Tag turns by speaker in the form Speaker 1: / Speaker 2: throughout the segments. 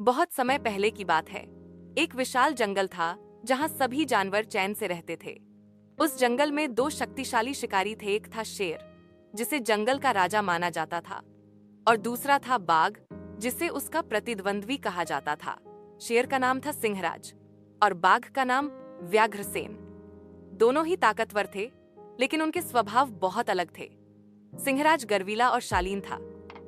Speaker 1: बहुत समय पहले की बात है। एक विशाल जंगल था जहां सभी जानवर चैन से रहते थे। उस जंगल में दो शक्तिशाली शिकारी थे। एक था शेर, जिसे जंगल का राजा माना जाता था, और दूसरा था बाघ, जिसे उसका प्रतिद्वंद्वी कहा जाता था। शेर का नाम था सिंहराज और बाघ का नाम व्याघ्रसेन। दोनों ही ताकतवर थे, लेकिन उनके स्वभाव बहुत अलग थे। सिंहराज गर्वीला और शालीन था,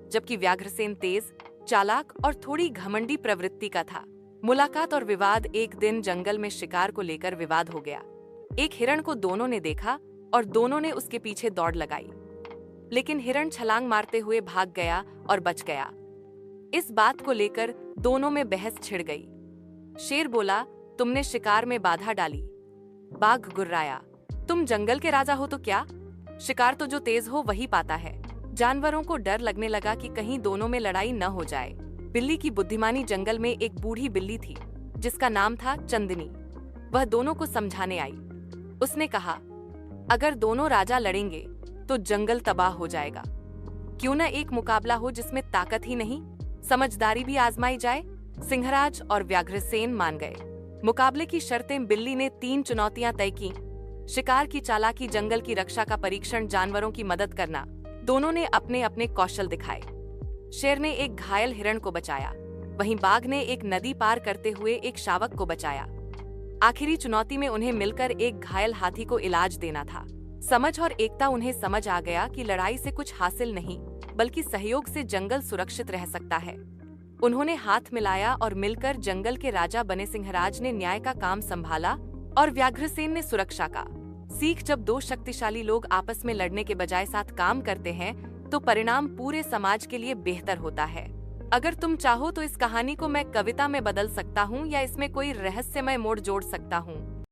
Speaker 1: जबकि व्याघ्रसेन तेज, चालाक और थोड़ी घमंडी प्रवृत्ति का था। मुलाकात और विवाद। एक दिन जंगल में शिकार को लेकर विवाद हो गया। एक हिरण को दोनों ने देखा और दोनों ने उसके पीछे दौड़ लगाई, लेकिन हिरण छलांग मारते हुए भाग गया और बच गया। इस बात को लेकर दोनों में बहस छिड़ गई। शेर बोला, तुमने शिकार में बाधा डाली। बाघ गुर्राया, तुम जंगल के राजा हो तो क्या? शिकार तो जो तेज हो वही पाता है। जानवरों को डर लगने लगा कि कहीं दोनों में लड़ाई न हो जाए। बिल्ली की बुद्धिमानी। जंगल में एक बूढ़ी बिल्ली थी जिसका नाम था चंदनी। वह दोनों को समझाने आई। उसने कहा, अगर दोनों राजा लड़ेंगे तो जंगल तबाह हो जाएगा। क्यों न एक मुकाबला हो जिसमें ताकत ही नहीं, समझदारी भी आजमाई जाए। सिंहराज और व्याघ्रसेन मान गए। मुकाबले की शर्तें। बिल्ली ने 3 चुनौतियां तय की। शिकार की चालाकी, जंगल की रक्षा का परीक्षण, जानवरों की मदद करना। दोनों ने अपने अपने कौशल दिखाए। शेर ने एक घायल हिरण को बचाया, वहीं बाघ ने एक नदी पार करते हुए एक शावक को बचाया। आखिरी चुनौती में उन्हें मिलकर एक घायल हाथी को इलाज देना था। समझ और एकता। उन्हें समझ आ गया कि लड़ाई से कुछ हासिल नहीं, बल्कि सहयोग से जंगल सुरक्षित रह सकता है। उन्होंने हाथ मिलाया और मिलकर जंगल के राजा बने। सिंहराज ने न्याय का काम संभाला और व्याघ्रसेन ने सुरक्षा का। सीख। जब दो शक्तिशाली लोग आपस में लड़ने के बजाय साथ काम करते हैं तो परिणाम पूरे समाज के लिए बेहतर होता है। अगर तुम चाहो तो इस कहानी को मैं कविता में बदल सकता हूँ या इसमें कोई रहस्यमय मोड़ जोड़ सकता हूँ।